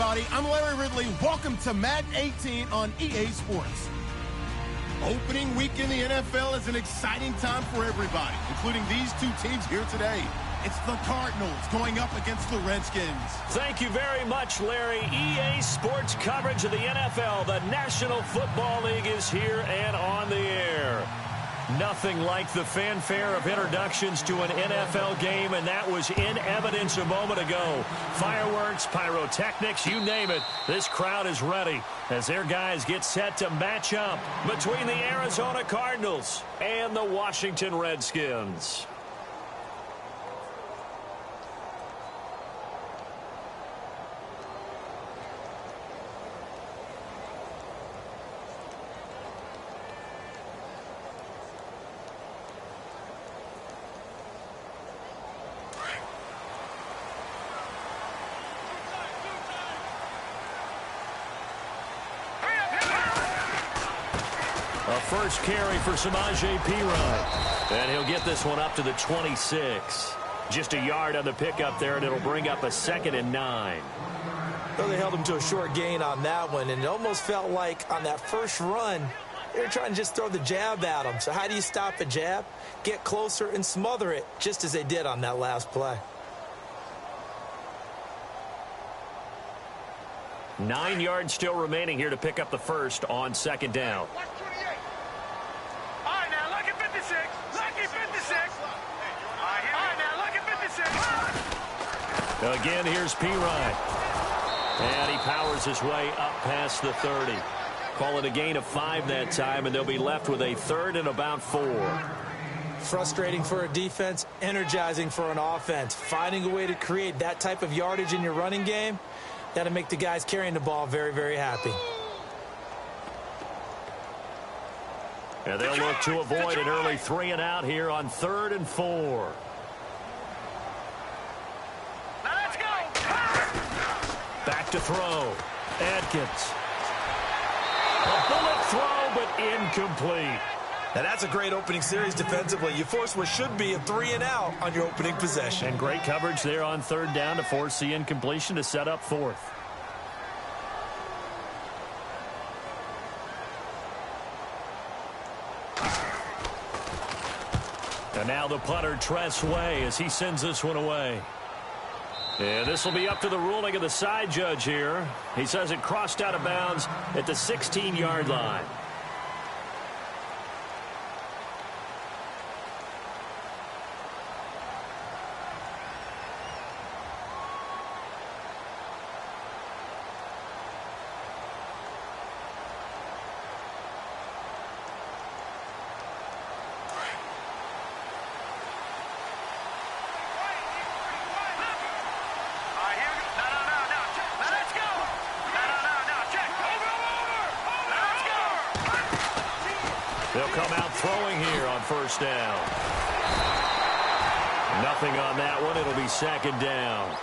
everybody. I'm Larry Ridley. Welcome to Madden 18 on EA Sports. Opening week in the NFL is an exciting time for everybody, including these two teams here today. It's the Cardinals going up against the Redskins. Thank you very much, Larry. EA Sports coverage of the NFL. The National Football League is here and on the air. Nothing like the fanfare of introductions to an NFL game, and that was in evidence a moment ago. Fireworks, pyrotechnics, you name it. This crowd is ready as their guys get set to match up between the Arizona Cardinals and the Washington Redskins. First carry for Samaje Perine. And he'll get this one up to the 26. Just a yard on the pickup there, and it'll bring up a 2nd and 9. Well, they held him to a short gain on that one, and it almost felt like on that first run, they were trying to just throw the jab at him. So how do you stop a jab? Get closer and smother it, just as they did on that last play. 9 yards still remaining here to pick up the first on 2nd down. Again, here's Perine. And he powers his way up past the 30. Call it a gain of 5 that time, and they'll be left with a 3rd and about 4. Frustrating for a defense, energizing for an offense. Finding a way to create that type of yardage in your running game, that'll make the guys carrying the ball very, very happy. And they'll look to avoid an early 3 and out here on 3rd and 4. Back to throw. Adkins. A bullet throw, but incomplete. Now that's a great opening series defensively. You force what should be a 3 and out on your opening possession. And great coverage there on 3rd down to force the incompletion to set up 4th. And now the punter, Tress Way, as he sends this one away. And this will be up to the ruling of the side judge here. He says it crossed out of bounds at the 16-yard line. They'll come out throwing here on 1st down. Nothing on that one. It'll be 2nd down.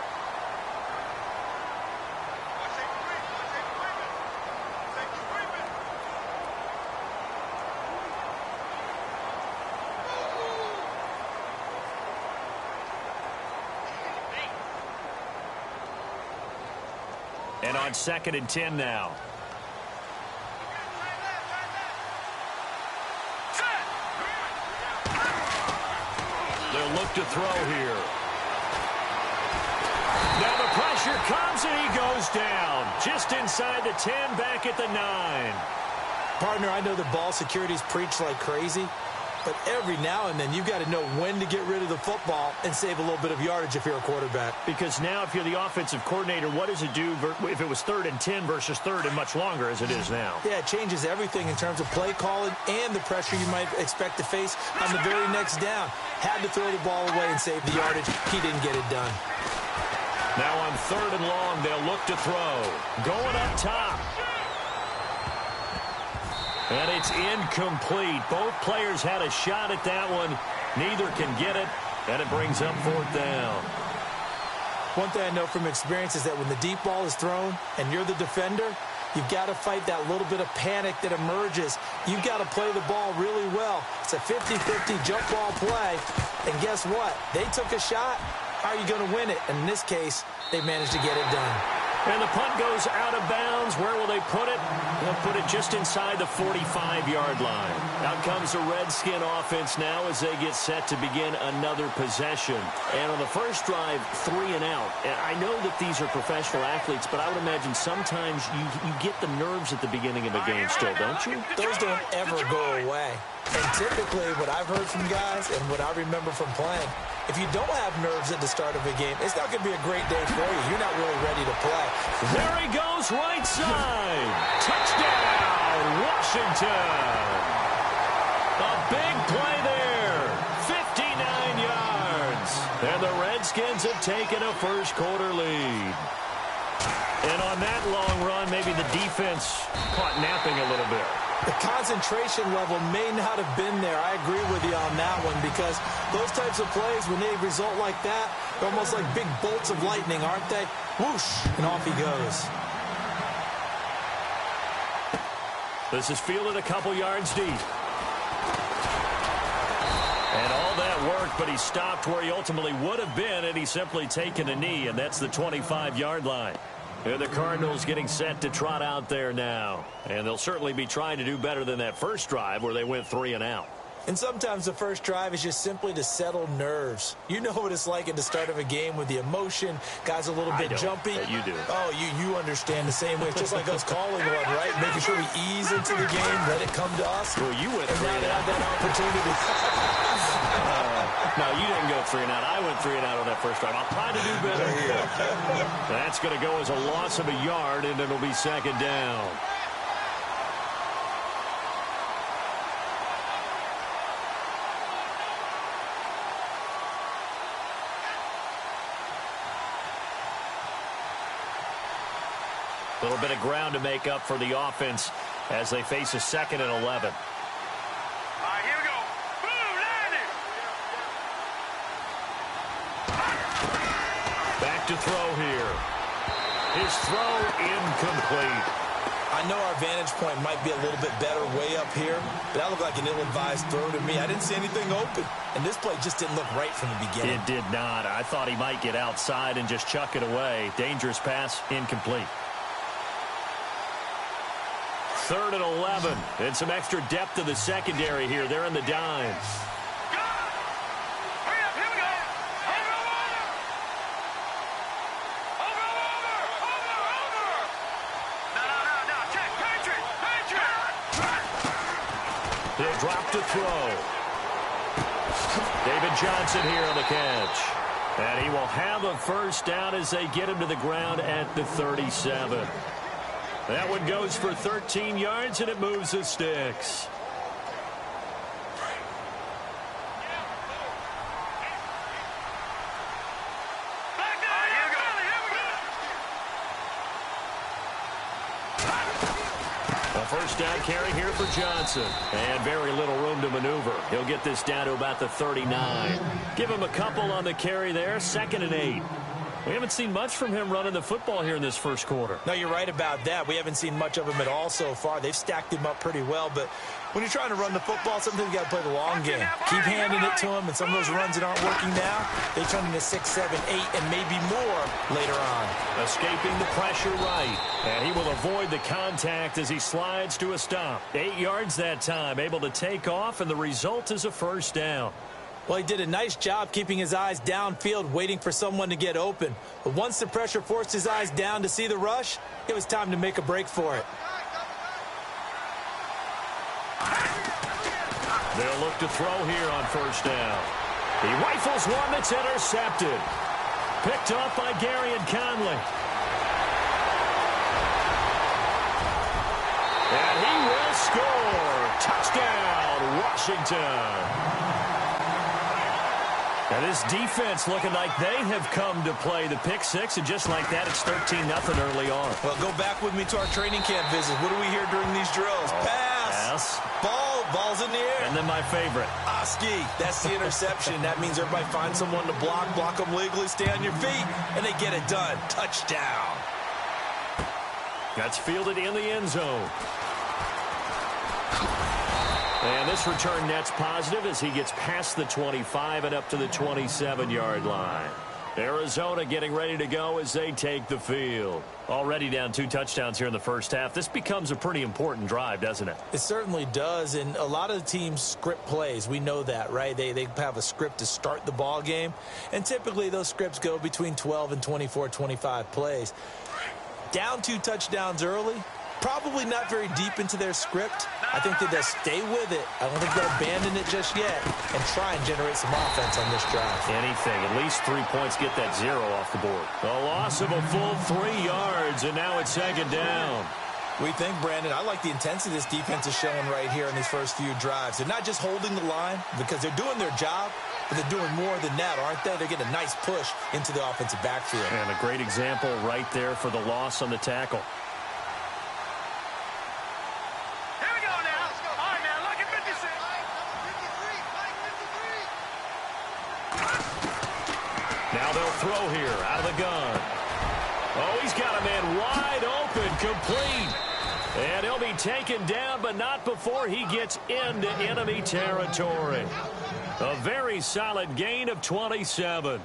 And on 2nd and 10 now. They'll look to throw here. Now the pressure comes and he goes down. Just inside the 10, back at the 9. Partner, I know the ball security's preached like crazy, but every now and then you've got to know when to get rid of the football and save a little bit of yardage if you're a quarterback. Because now if you're the offensive coordinator, what does it do if it was 3rd and 10 versus 3rd and much longer as it is now? Yeah, it changes everything in terms of play calling and the pressure you might expect to face on the very next down. Had to throw the ball away and save the yardage. He didn't get it done. Now on 3rd and long, they'll look to throw. Going up top. And it's incomplete. Both players had a shot at that one. Neither can get it, and it brings up 4th down. One thing I know from experience is that when the deep ball is thrown and you're the defender, you've got to fight that little bit of panic that emerges. You've got to play the ball really well. It's a 50-50 jump ball play, and guess what? They took a shot. How are you going to win it? And in this case, they managed to get it done. And the punt goes out of bounds. Where will they put it? They'll put it just inside the 45-yard line. Out comes the Redskin offense now as they get set to begin another possession. And on the first drive, 3 and out. And I know that these are professional athletes, but I would imagine sometimes you get the nerves at the beginning of a game still, don't you? Those don't ever go away. And typically, what I've heard from guys and what I remember from playing, if you don't have nerves at the start of a game, it's not going to be a great day for you. You're not really ready to play. There he goes, right side. Touchdown, Washington. A big play there. 59 yards. And the Redskins have taken a first-quarter lead. And on that long run, maybe the defense caught napping a little bit. The concentration level may not have been there. I agree with you on that one because those types of plays, when they result like that, they're almost like big bolts of lightning, aren't they? Whoosh, and off he goes. This is fielded a couple yards deep. And all that worked, but he stopped where he ultimately would have been, and he's simply taken a knee, and that's the 25-yard line. And the Cardinals getting set to trot out there now. And they'll certainly be trying to do better than that first drive where they went 3 and out. And sometimes the first drive is just simply to settle nerves. You know what it's like at the start of a game with the emotion. Guys a little bit jumpy. But you do. Oh, you understand the same way. It's just like us calling one, right? Making sure we ease into the game, let it come to us. Well, you went 3 and out. That opportunity. No, you didn't go 3 and out. I went 3 and out on that first drive. I'll try to do better here. That's going to go as a loss of a yard, and it'll be second down. A little bit of ground to make up for the offense as they face a 2nd and 11. To throw here. His throw incomplete. I know our vantage point might be a little bit better way up here, but that looked like an ill-advised throw to me. I didn't see anything open, and this play just didn't look right from the beginning. It did not. I thought he might get outside and just chuck it away. Dangerous pass, incomplete. 3rd and 11, and some extra depth to the secondary here. They're in the dime. He'll drop to throw. David Johnson here on the catch. And he will have a first down as they get him to the ground at the 37. That one goes for 13 yards, and it moves the sticks. First down carry here for Johnson. And very little room to maneuver. He'll get this down to about the 39. Give him a couple on the carry there. 2nd and 8. We haven't seen much from him running the football here in this first quarter. No, you're right about that. We haven't seen much of him at all so far. They've stacked him up pretty well, but when you're trying to run the football, sometimes you got to play the long game. Keep handing it to him, and some of those runs that aren't working now, they turn into 6, 7, 8, and maybe more later on. Escaping the pressure right, and he will avoid the contact as he slides to a stop. 8 yards that time, able to take off, and the result is a first down. Well, he did a nice job keeping his eyes downfield, waiting for someone to get open. But once the pressure forced his eyes down to see the rush, it was time to make a break for it. They'll look to throw here on first down. He rifles one that's intercepted. Picked up by Gary and Conley. And he will score. Touchdown, Washington. And this defense looking like they have come to play the pick six, and just like that, it's 13-0 early on. Well, go back with me to our training camp visit. What do we hear during these drills? Pass. Ball's in the air. And then my favorite. Oski, that's the interception. That means everybody finds someone to block them legally, stay on your feet, and they get it done. Touchdown. That's fielded in the end zone. And this return net's positive as he gets past the 25 and up to the 27-yard line. Arizona getting ready to go as they take the field. Already down 2 touchdowns here in the first half. This becomes a pretty important drive, doesn't it? It certainly does, and a lot of the teams script plays. We know that, right? They have a script to start the ball game, and typically those scripts go between 12 and 24, 25 plays. Down 2 touchdowns early, probably not very deep into their script. I think that they'll stay with it. I don't think they'll abandon it just yet and try and generate some offense on this drive. Anything. At least 3 points get that 0 off the board. A loss of a full 3 yards, and now it's second down. We think, Brandon, I like the intensity this defense is showing right here in these first few drives. They're not just holding the line because they're doing their job, but they're doing more than that, aren't they? They're getting a nice push into the offensive backfield. And a great example right there for the loss on the tackle. Now they'll throw here out of the gun. Oh, he's got a man wide open, complete. And he'll be taken down, but not before he gets into enemy territory. A very solid gain of 27.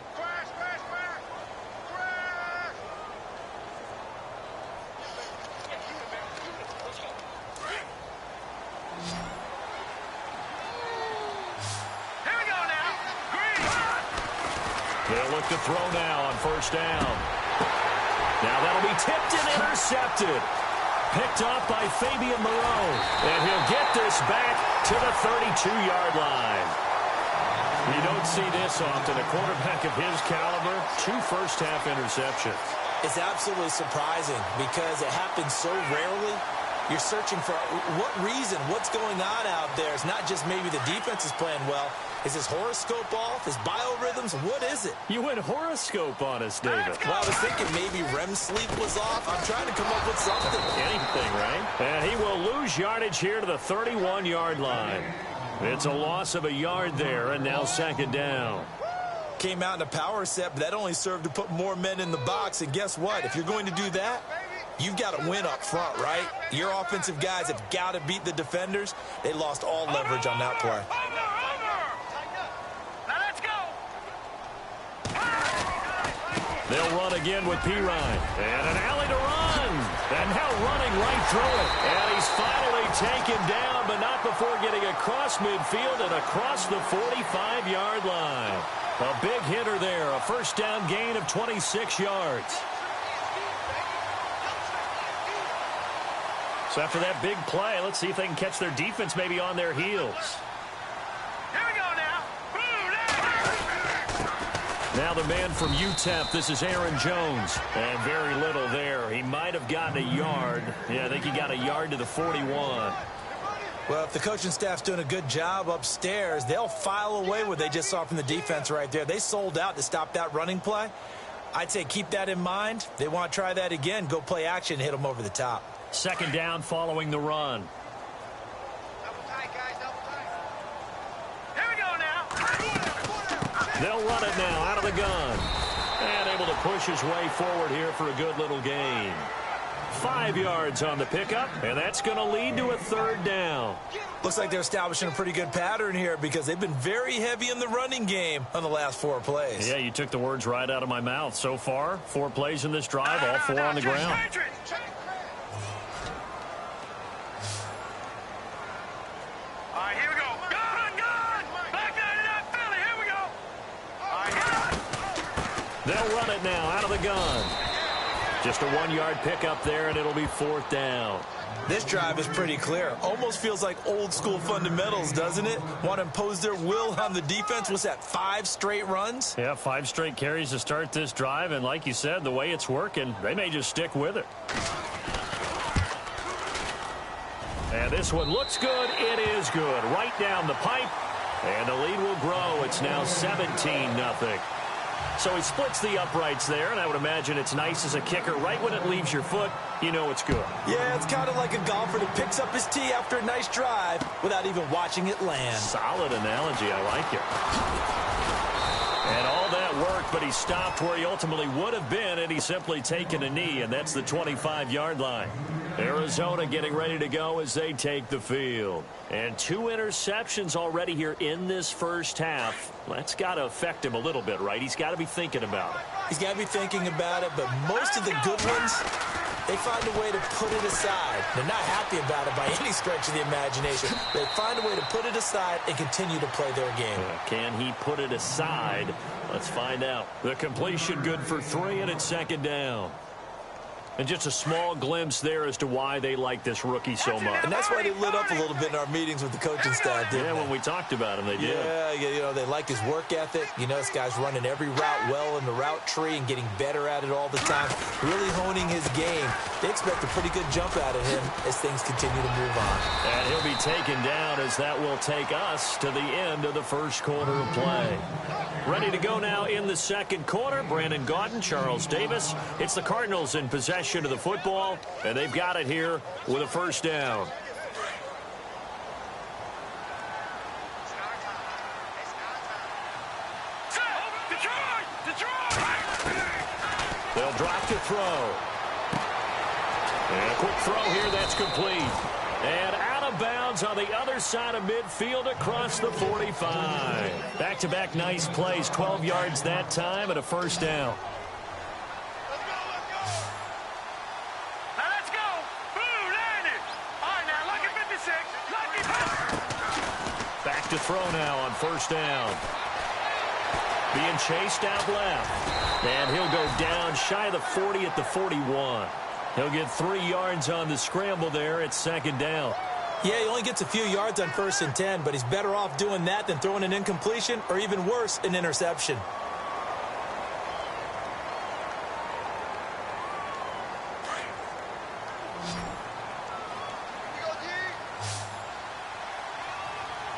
They'll look to throw now on first down. Now that'll be tipped and intercepted. Picked off by Fabian Moreau. And he'll get this back to the 32-yard line. You don't see this often. A quarterback of his caliber, 2 first-half interceptions. It's absolutely surprising because it happens so rarely. You're searching for what reason, what's going on out there. It's not just maybe the defense is playing well. Is his horoscope off? His biorhythms? What is it? You went horoscope on us, David. Well, I was thinking maybe REM sleep was off. I'm trying to come up with something. Anything, right? And he will lose yardage here to the 31-yard line. It's a loss of a yard there, and now second down. Came out in a power set, but that only served to put more men in the box. And guess what? If you're going to do that, you've got to win up front, right? Your offensive guys have got to beat the defenders. They lost all leverage on that play. They'll run again with Pirine. And an alley to run. And now running right through it. And he's finally taken down, but not before getting across midfield and across the 45-yard line. A big hitter there. A first down gain of 26 yards. So after that big play, let's see if they can catch their defense maybe on their heels. Now the man from UTEP, this is Aaron Jones. And very little there. He might have gotten a yard. Yeah, I think he got a yard to the 41. Well, if the coaching staff's doing a good job upstairs, they'll file away what they just saw from the defense right there. They sold out to stop that running play. I'd say keep that in mind. They want to try that again. Go play action, hit them over the top. Second down following the run. They'll run it now out of the gun. And able to push his way forward here for a good little gain. 5 yards on the pickup, and that's going to lead to a third down. Looks like they're establishing a pretty good pattern here because they've been very heavy in the running game on the last 4 plays. Yeah, you took the words right out of my mouth. So far, 4 plays in this drive, all 4 on the ground. They'll run it now out of the gun. Just a 1-yard pickup there, and it'll be 4th down. This drive is pretty clear. Almost feels like old school fundamentals, doesn't it? Want to impose their will on the defense. What's that, 5 straight runs? Yeah, 5 straight carries to start this drive, and like you said, the way it's working, they may just stick with it. And this one looks good. It is good. Right down the pipe, and the lead will grow. It's now 17-0. So he splits the uprights there, and I would imagine it's nice as a kicker. Right when it leaves your foot, you know it's good. Yeah, it's kind of like a golfer that picks up his tee after a nice drive without even watching it land. Solid analogy. I like it. And all that worked, but he stopped where he ultimately would have been, and he's simply taken a knee, and that's the 25-yard line. Arizona getting ready to go as they take the field. And 2 interceptions already here in this first half. Well, that's got to affect him a little bit, right? He's got to be thinking about it. He's got to be thinking about it, but most of the good ones, they find a way to put it aside. They're not happy about it by any stretch of the imagination. They find a way to put it aside and continue to play their game. Can he put it aside? Let's find out. The completion good for 3, and it's second down. And just a small glimpse there as to why they like this rookie so much. And that's why they lit up a little bit in our meetings with the coaching staff, didn't they? When we talked about him, they did. Yeah, you know, they like his work ethic. You know, this guy's running every route well in the route tree and getting better at it all the time, really honing his game. They expect a pretty good jump out of him as things continue to move on. And he'll be taken down as that will take us to the end of the first quarter of play. Ready to go now in the second quarter. Brandon Gaudin, Charles Davis. It's the Cardinals in possession of the football, and they've got it here with a first down. They'll drop to throw. And a quick throw here that's complete. And out of bounds on the other side of midfield across the 45. Back-to-back nice plays, 12 yards that time and a first down. Now let's go. Blue landed. All right, now lucky 56. Lucky. Back to throw now on first down. Being chased out left. And he'll go down shy of the 40 at the 41. He'll get 3 yards on the scramble there at second down. Yeah, he only gets a few yards on 1st and 10, but he's better off doing that than throwing an incompletion or even worse, an interception.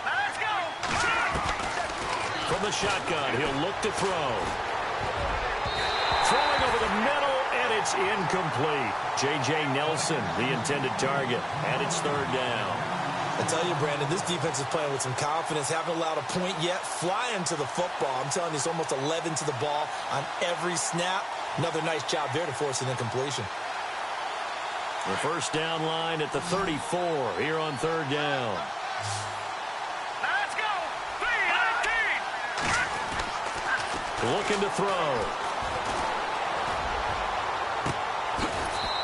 Let's go. From the shotgun, he'll look to throw. Throwing over the middle. And it's incomplete. J.J. Nelson, the intended target, and it's third down. I tell you, Brandon, this defense is playing with some confidence. Haven't allowed a point yet. Flying to the football. I'm telling you, it's almost 11 to the ball on every snap. Another nice job there to force an incompletion. The first down line at the 34 here on third down. Let's go. 3-19. Looking to throw.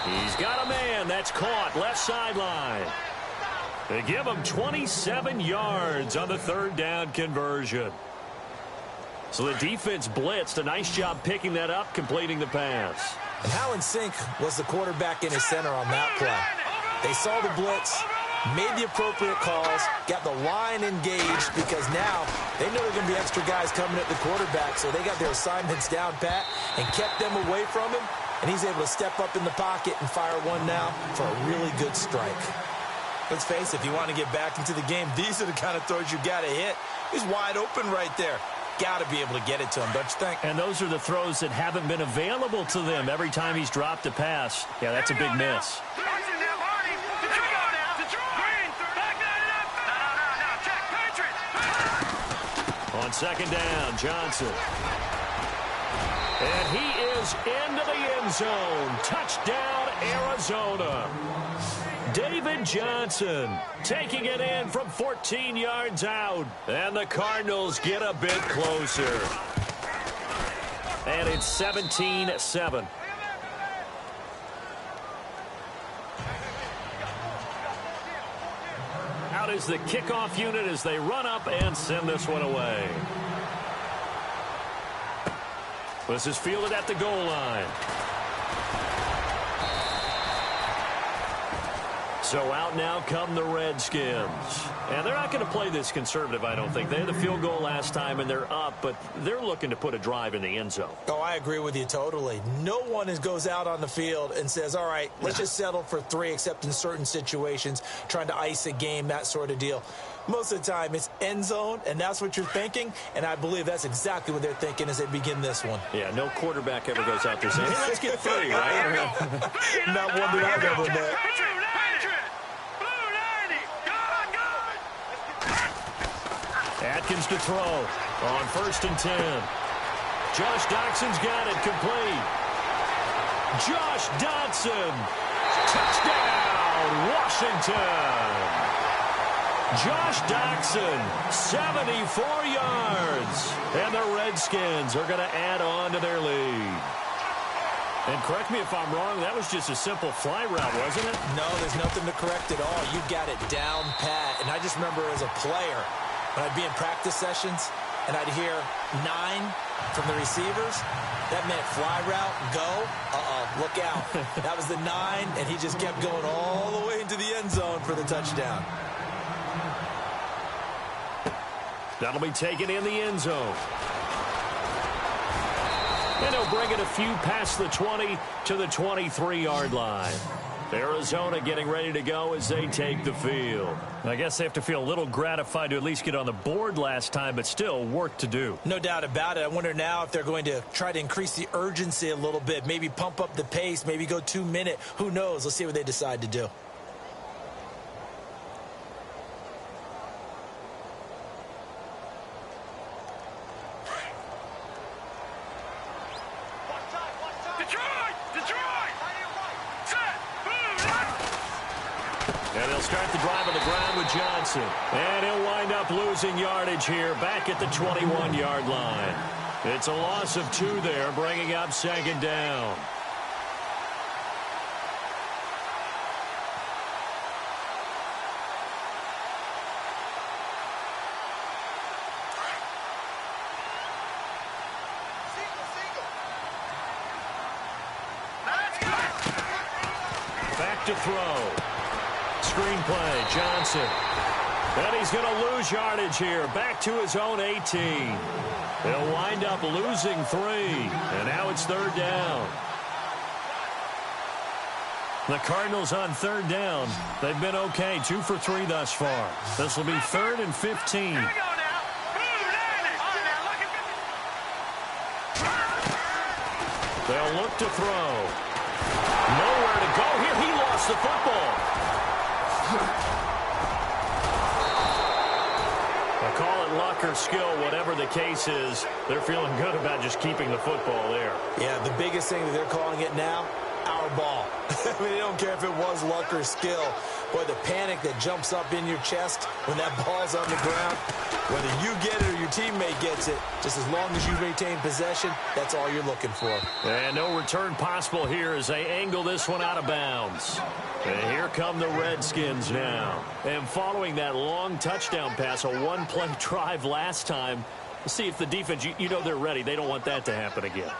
He's got a man. That's caught. Left sideline. They give him 27 yards on the third down conversion. So the defense blitzed. A nice job picking that up, completing the pass. And how in sync was the quarterback in his center on that play? They saw the blitz, made the appropriate calls, got the line engaged because now they know there are going to be extra guys coming at the quarterback, so they got their assignments down pat and kept them away from him. And he's able to step up in the pocket and fire one now for a really good strike. Let's face it, if you want to get back into the game, these are the kind of throws you got to hit. He's wide open right there. Got to be able to get it to him, don't you think? And those are the throws that haven't been available to them every time he's dropped a pass. Yeah, that's a big miss. On second down, Johnson. And he is into the end zone. Touchdown, Arizona. David Johnson taking it in from 14 yards out. And the Cardinals get a bit closer. And it's 17-7. Out is the kickoff unit as they run up and send this one away. This is fielded at the goal line. So out now come the Redskins. And they're not going to play this conservative, I don't think. They had the field goal last time, and they're up, but they're looking to put a drive in the end zone. Oh, I agree with you totally. No one goes out on the field and says, all right, let's just settle for 3, except in certain situations, trying to ice a game, that sort of deal. Most of the time, it's end zone, and that's what you're thinking, and I believe that's exactly what they're thinking as they begin this one. Yeah, no quarterback ever goes out there saying, hey, let's get 3, right? Not one that I've ever met. Atkins to throw on 1st and 10. Josh Doxson's got it complete. Josh Dotson. Touchdown, Washington. Josh Doctson, 74 yards. And the Redskins are going to add on to their lead. And correct me if I'm wrong, that was just a simple fly route, wasn't it? No, there's nothing to correct at all. You got it down pat. And I just remember as a player, when I'd be in practice sessions and I'd hear 9 from the receivers, that meant fly route, go, look out. That was the 9, and he just kept going all the way into the end zone for the touchdown. That'll be taken in the end zone. And he'll bring it a few past the 20 to the 23-yard line. Arizona getting ready to go as they take the field. I guess they have to feel a little gratified to at least get on the board last time, but still work to do. No doubt about it. I wonder now if they're going to try to increase the urgency a little bit, maybe pump up the pace, maybe go 2-minute. Who knows? Let's see what they decide to do. And they'll start the drive on the ground with Johnson. And he'll wind up losing yardage here back at the 21-yard line. It's a loss of 2 there, bringing up second down. Back to throw. Screenplay, Johnson. And he's going to lose yardage here. Back to his own 18. They'll wind up losing 3. And now it's third down. The Cardinals on third down. They've been okay. 2 for 3 thus far. This will be 3rd and 15. They'll look to throw. Nowhere to go here. He lost the football. I call it luck or skill, whatever the case is. They're feeling good about just keeping the football there. Yeah, the biggest thing that they're calling it now, our ball. I mean, they don't care if it was luck or skill. Boy, the panic that jumps up in your chest when that ball's on the ground, whether you get it or your teammate gets it, just as long as you retain possession, that's all you're looking for. And no return possible here as they angle this one out of bounds. And here come the Redskins now. And following that long touchdown pass, a one-play drive last time, see if the defense, you know they're ready. They don't want that to happen again.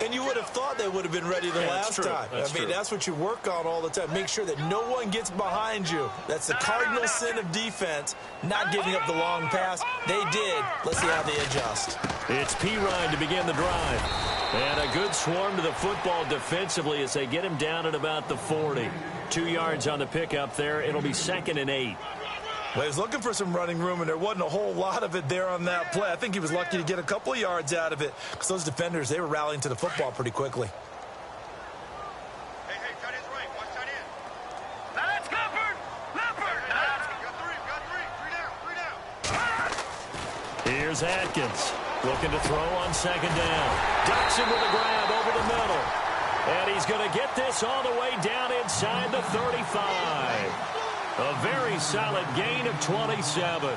And you would have thought they would have been ready the last time. I mean, that's what you work on all the time. Make sure that no one gets behind you. That's the cardinal sin of defense, not giving up the long pass. They did. Let's see how they adjust. It's Pirine to begin the drive. And a good swarm to the football defensively as they get him down at about the 40. 2 yards on the pickup there. It'll be 2nd and 8. Well, he was looking for some running room, and there wasn't a whole lot of it there on that play. I think he was lucky to get a couple of yards out of it because those defenders, they were rallying to the football pretty quickly. Hey, tight end's right. Watch tight end. That's Leopard! Leopard! Got three down. Here's Atkins looking to throw on 2nd down. Doctson with a grab over the middle. And he's going to get this all the way down inside the 35. A very solid gain of 27.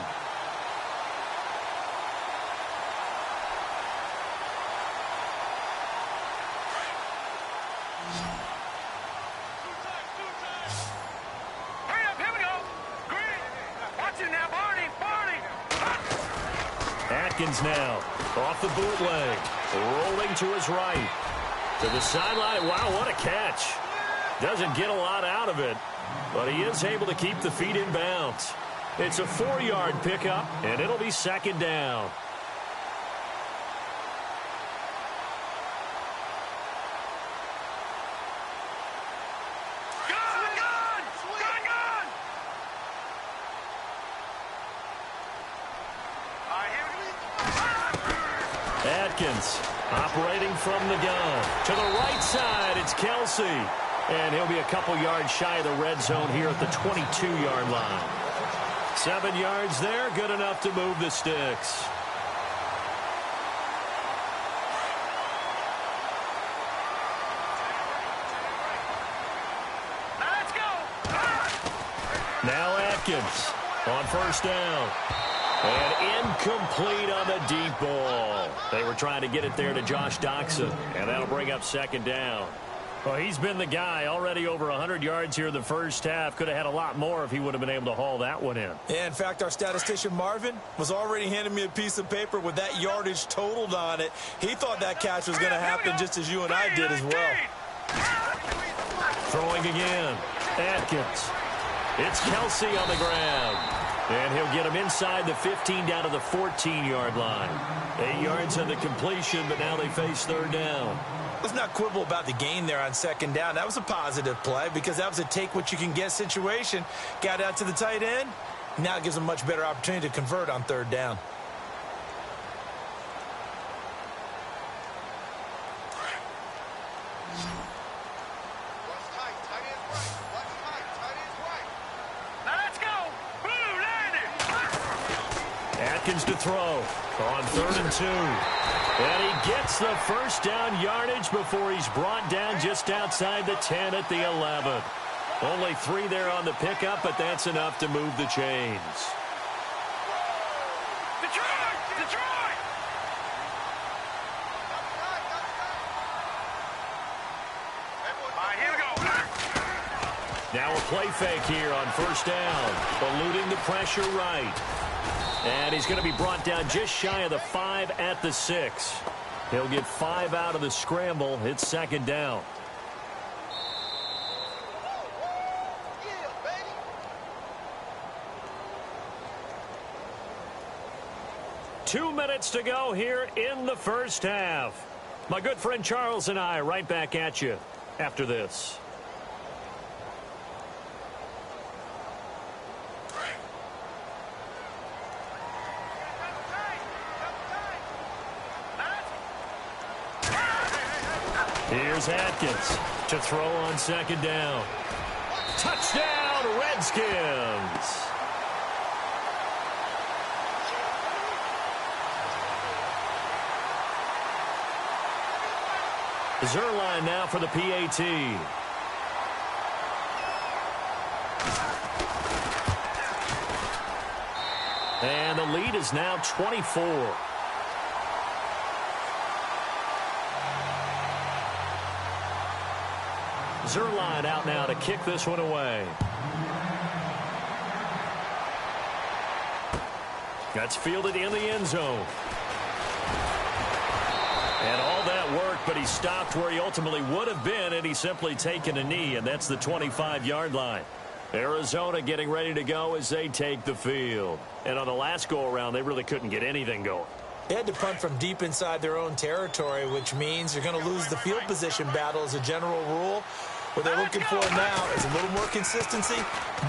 Hurry up, here we go. Green. Watch it now, Barney. Atkins now off the bootleg. Rolling to his right. To the sideline. Wow, what a catch. Doesn't get a lot out of it, but he is able to keep the feet in bounds. It's a 4-yard pickup, and it'll be 2nd down. Atkins operating from the gun. To the right side, it's Kelsey. And he'll be a couple yards shy of the red zone here at the 22-yard line. 7 yards there, good enough to move the sticks. Let's go. Now Atkins on first down. And incomplete on the deep ball. They were trying to get it there to Josh Doxson, and that'll bring up second down. Well, he's been the guy, already over 100 yards here in the first half. Could have had a lot more if he would have been able to haul that one in. Yeah, in fact, our statistician Marvin was already handing me a piece of paper with that yardage totaled on it. He thought that catch was going to happen just as you and I did as well. Throwing again. Atkins. It's Kelsey on the ground. And he'll get him inside the 15 down to the 14-yard line. 8 yards on the completion, but now they face third down. Let's not quibble about the gain there on second down. That was a positive play because that was a take-what-you-can-get situation. Got out to the tight end. Now it gives them a much better opportunity to convert on third down. Atkins to throw on 3rd and 2. And he gets the first down yardage before he's brought down just outside the 10 at the 11. Only 3 there on the pickup, but that's enough to move the chains. Detroit! Detroit! All right, here we go. Now a play fake here on first down. Eluding the pressure right. And he's going to be brought down just shy of the 5 at the 6. He'll get 5 out of the scramble. It's second down. Two minutes to go here in the first half. My good friend Charles and I right back at you after this. Here's Atkins to throw on second down. Touchdown, Redskins. Zerline now for the PAT. And the lead is now 24. Zerline out now to kick this one away. That's fielded in the end zone. And all that work, but he stopped where he ultimately would have been had he simply taken a knee, and that's the 25-yard line. Arizona getting ready to go as they take the field. And on the last go-around, they really couldn't get anything going. They had to punt from deep inside their own territory, which means you're going to lose the field position battle as a general rule. What they're looking for now is a little more consistency,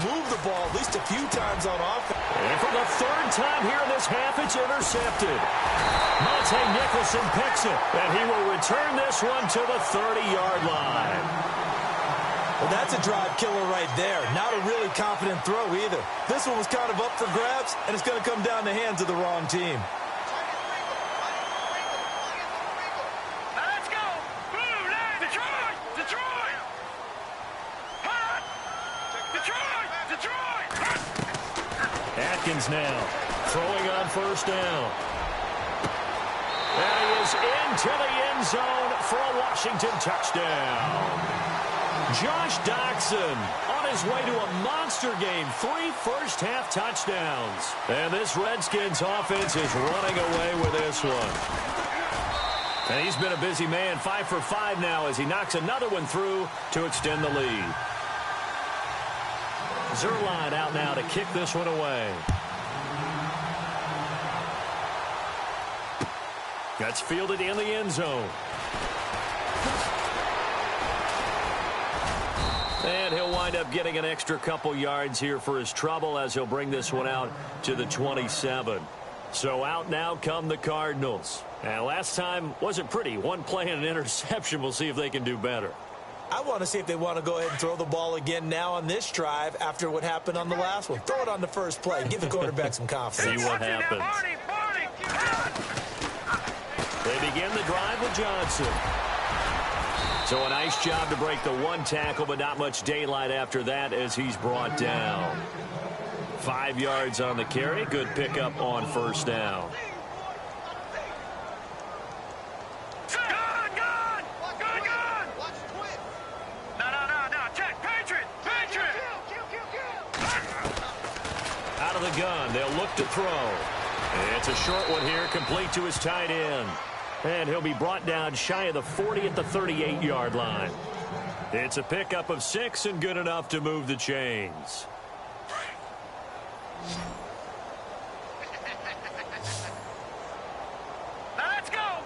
move the ball at least a few times on offense. And for the 3rd time here in this half, it's intercepted. Monte Nicholson picks it, and he will return this one to the 30-yard line. Well, that's a drive killer right there. Not a really confident throw either. This one was kind of up for grabs, and it's going to come down the hands of the wrong team. Atkins now throwing on first down. And he is into the end zone for a Washington touchdown. Josh Doxson on his way to a monster game. 3 first-half touchdowns. And this Redskins offense is running away with this one. And he's been a busy man. 5 for 5 now as he knocks another one through to extend the lead. Zerline out now to kick this one away. That's fielded in the end zone. And he'll wind up getting an extra couple yards here for his trouble as he'll bring this one out to the 27. So out now come the Cardinals. And last time wasn't pretty. One play and an interception. We'll see if they can do better. I want to see if they want to go ahead and throw the ball again now on this drive after what happened on the last one. Throw it on the first play. Give the quarterback some confidence. See what happens. They begin the drive with Johnson. So a nice job to break the one tackle, but not much daylight after that as he's brought down. 5 yards on the carry. Good pickup on first down. Out of the gun, they'll look to throw. It's a short one here, complete to his tight end. And he'll be brought down shy of the 40 at the 38-yard line. It's a pickup of 6 and good enough to move the chains. Let's go. All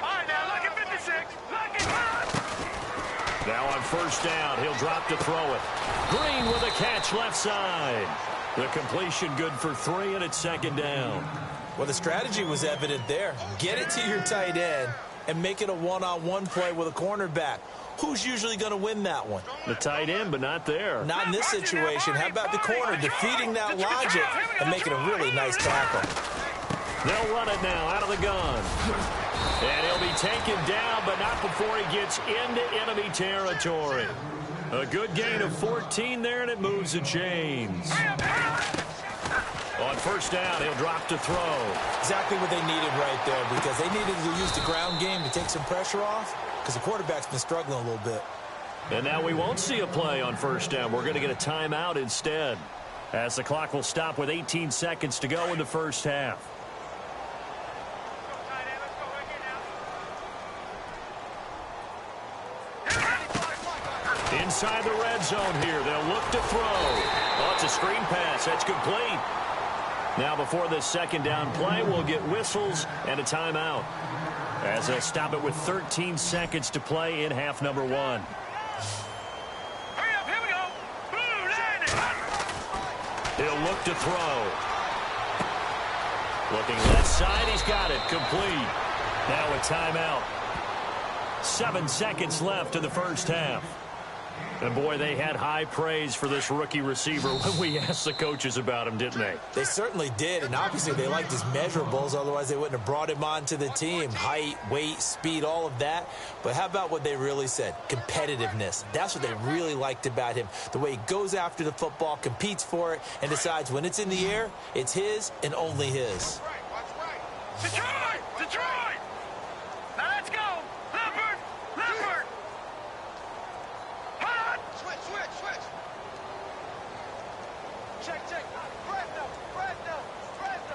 right, now look at 56. Look at Now on first down, he'll drop to throw it. Green with a catch left side. The completion good for 3, and it's second down. Well, the strategy was evident there. Get it to your tight end and make it a one-on-one play with a cornerback. Who's usually going to win that one? The tight end, but not there. Not in this situation. How about the corner defeating that logic and making a really nice tackle? They'll run it now out of the gun. And he'll be taken down, but not before he gets into enemy territory. A good gain of 14 there, and it moves the chains. On first down, he'll drop to throw. Exactly what they needed right there, because they needed to use the ground game to take some pressure off, because the quarterback's been struggling a little bit. And now we won't see a play on first down. We're going to get a timeout instead, as the clock will stop with 18 seconds to go in the first half. Inside the red zone here, they'll look to throw. Oh, it's a screen pass. That's complete. Now before this second down play, we'll get whistles and a timeout, as they'll stop it with 13 seconds to play in half number 1. Hurry up, here we go. Blue, land it. He'll look to throw. Looking left side, he's got it. Complete. Now a timeout. 7 seconds left in the first half. And, boy, they had high praise for this rookie receiver when we asked the coaches about him, didn't they? They certainly did, and obviously they liked his measurables. Otherwise, they wouldn't have brought him onto the team. Height, weight, speed, all of that. But how about what they really said? Competitiveness. That's what they really liked about him. The way he goes after the football, competes for it, and decides when it's in the air, it's his and only his. Detroit! Detroit! Now let's go! Leopard! Leopard! Hot! Switch! Check! Fresno!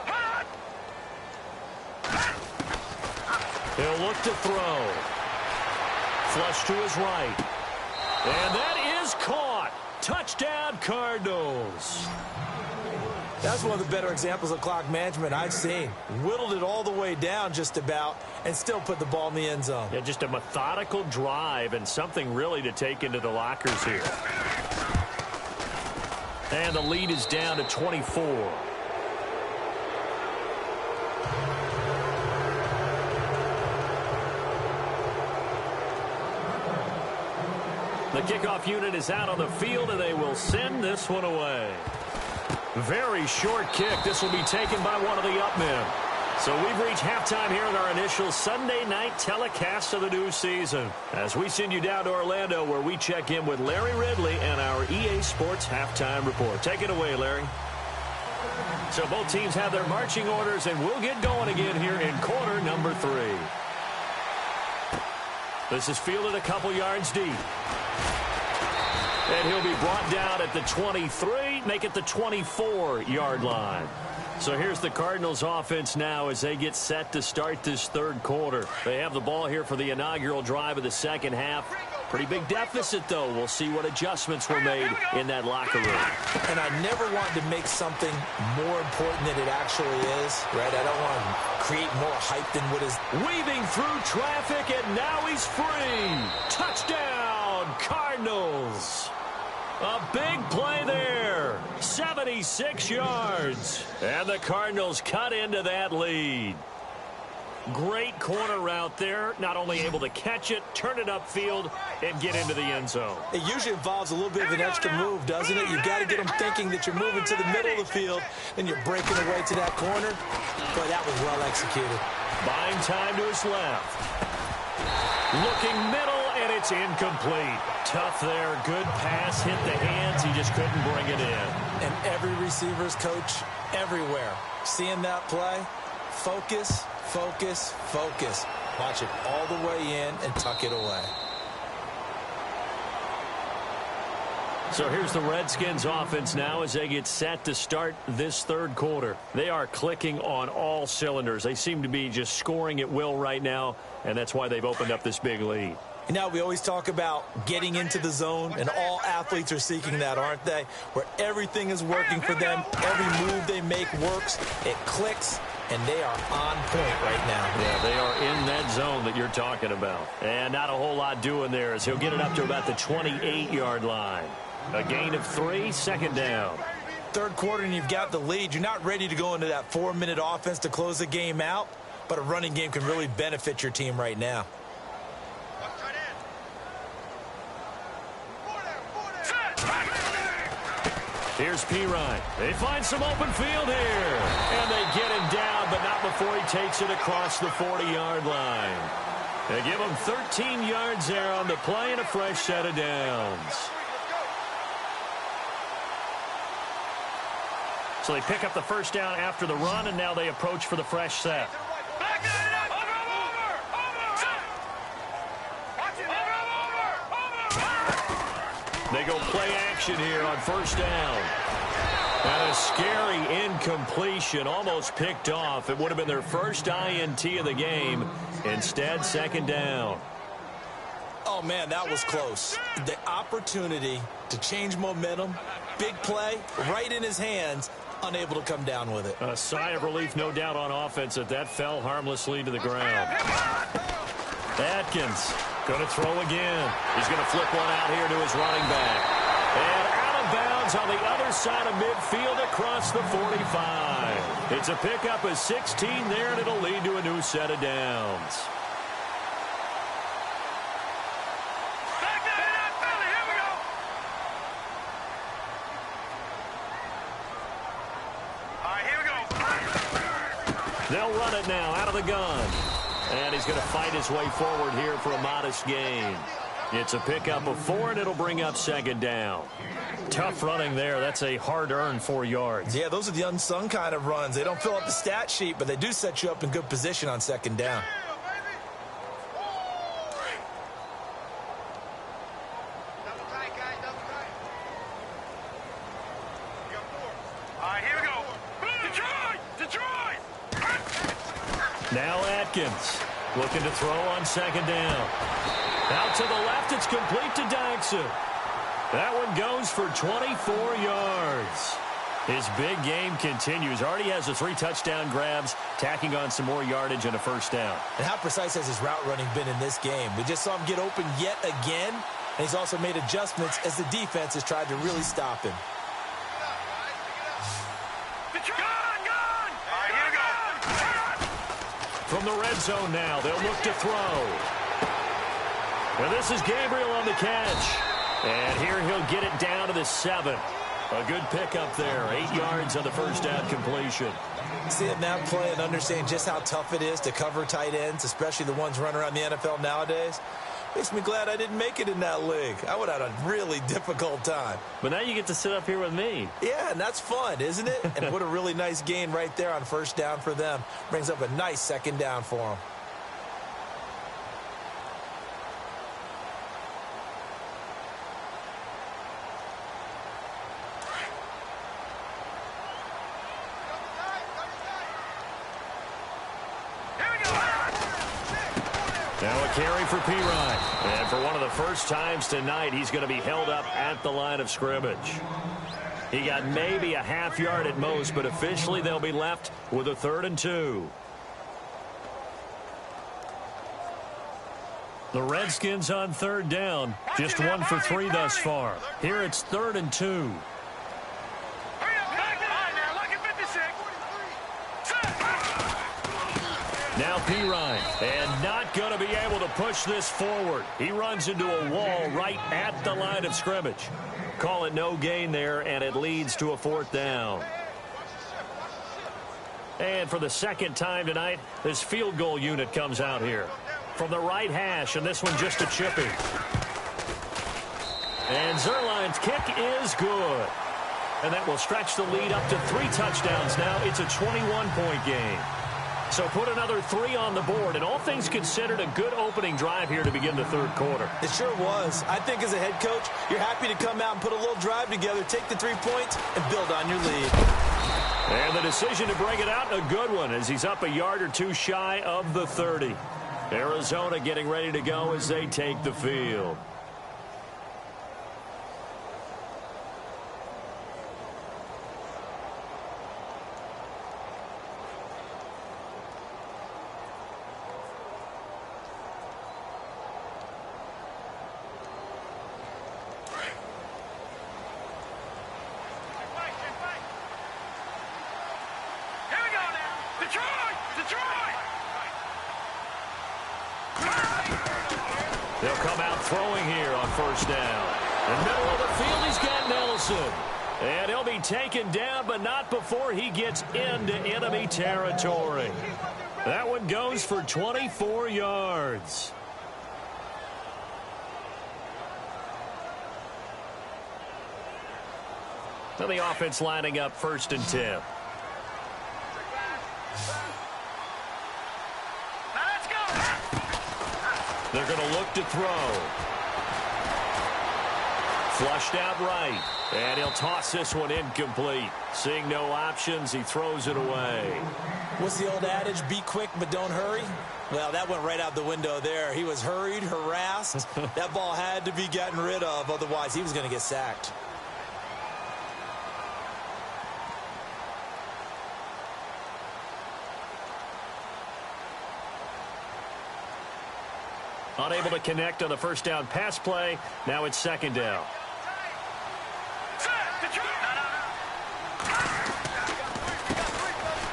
Hot! He'll look to throw. Flush to his right. And that is caught. Touchdown, Cardinals. That's one of the better examples of clock management I've seen. Whittled it all the way down just about and still put the ball in the end zone. Yeah, just a methodical drive and something really to take into the lockers here. And the lead is down to 24. The kickoff unit is out on the field, and they will send this one away. Very short kick. This will be taken by one of the up men. So we've reached halftime here in our initial Sunday night telecast of the new season, as we send you down to Orlando, where we check in with Larry Ridley and our EA Sports Halftime Report. Take it away, Larry. So both teams have their marching orders, and we'll get going again here in quarter number 3. This is fielded a couple yards deep. And he'll be brought down at the 23, make it the 24-yard line. So here's the Cardinals offense now as they get set to start this third quarter. They have the ball here for the inaugural drive of the second half. Pretty big deficit, though. We'll see what adjustments were made in that locker room. And I never want to make something more important than it actually is, right? I don't want to create more hype than what is. Weaving through traffic, and now he's free. Touchdown, Cardinals. A big play there. 76 yards. And the Cardinals cut into that lead. Great corner route there. Not only able to catch it, turn it upfield, and get into the end zone. It usually involves a little bit of an extra move, doesn't it? You've got to get them thinking that you're moving to the middle of the field, and you're breaking away to that corner. But that was well executed. Buying time to his left. Looking middle, and it's incomplete. Tough there. Good pass. Hit the hands. He just couldn't bring it in. And every receiver's coach everywhere. Seeing that play, focus, focus, focus. Watch it all the way in and tuck it away. So here's the Redskins offense now as they get set to start this third quarter. They are clicking on all cylinders. They seem to be just scoring at will right now, and that's why they've opened up this big lead. You know, we always talk about getting into the zone, and all athletes are seeking that, aren't they? Where everything is working for them, every move they make works, it clicks, and they are on point right now. Yeah, they are in that zone that you're talking about. And not a whole lot doing there as he'll get it up to about the 28-yard line. A gain of 3, second down. Third quarter and you've got the lead. You're not ready to go into that 4-minute offense to close the game out, but a running game can really benefit your team right now. Here's Pirine. They find some open field here. And they get him down, but not before he takes it across the 40-yard line. They give him 13 yards there on the play and a fresh set of downs. So they pick up the first down after the run, and now they approach for the fresh set. They go play action here on first down. And a scary incompletion, almost picked off. It would have been their first INT of the game. Instead, second down. Oh, man, that was close. The opportunity to change momentum, big play, right in his hands, unable to come down with it. A sigh of relief, no doubt, on offense that fell harmlessly to the ground. Atkins going to throw again. He's going to flip one out here to his running back. And out of bounds on the other side of midfield across the 45. It's a pickup of 16 there, and it'll lead to a new set of downs. They'll run it now out of the gun. And he's going to fight his way forward here for a modest gain. It's a pickup of 4, and it'll bring up second down. Tough running there. That's a hard-earned 4 yards. Yeah, those are the unsung kind of runs. They don't fill up the stat sheet, but they do set you up in good position on second down. Now Atkins looking to throw on second down. Out to the left, it's complete to Daxon. That one goes for 24 yards. His big game continues. Already has the 3 touchdown grabs, tacking on some more yardage and a first down. And how precise has his route running been in this game? We just saw him get open yet again, and he's also made adjustments as the defense has tried to really stop him. From the red zone now, they'll look to throw. And this is Gabriel on the catch. And here he'll get it down to the 7. A good pickup there. 8 yards on the first down completion. Seeing that play and understanding just how tough it is to cover tight ends, especially the ones running around the NFL nowadays, makes me glad I didn't make it in that league. I would have had a really difficult time. But now you get to sit up here with me. Yeah, and that's fun, isn't it? And what a really nice gain right there on first down for them. Brings up a nice second down for them. Now a carry for Pirine. And for one of the first times tonight, he's going to be held up at the line of scrimmage. He got maybe a half yard at most, but officially they'll be left with a 3rd and 2. The Redskins on 3rd down. Just 1 for 3 thus far. Here it's 3rd and 2. Now Pirine, and not going to be able to push this forward. He runs into a wall right at the line of scrimmage. Call it no gain there, and it leads to a 4th down. And for the second time tonight, this field goal unit comes out here. from the right hash, and this one just a chippy. And Zerline's kick is good. And that will stretch the lead up to 3 touchdowns now. It's a 21-point game. So put another 3 on the board, and all things considered, a good opening drive here to begin the third quarter. It sure was. I think as a head coach, you're happy to come out and put a little drive together, take the 3 points, and build on your lead. And the decision to bring it out, a good one, as he's up a yard or 2 shy of the 30. Arizona getting ready to go as they take the field. They'll come out throwing here on first down. In the middle of the field, he's got Nelson. And he'll be taken down, but not before he gets into enemy territory. That one goes for 24 yards. So the offense lining up 1st and 10. They're going to look to throw. Flushed out right. And he'll toss this one incomplete. Seeing no options, he throws it away. What's the old adage? Be quick, but don't hurry. Well, that went right out the window there. He was hurried, harassed. That ball had to be gotten rid of. Otherwise, he was going to get sacked. Unable to connect on the first down pass play. Now it's 2nd down.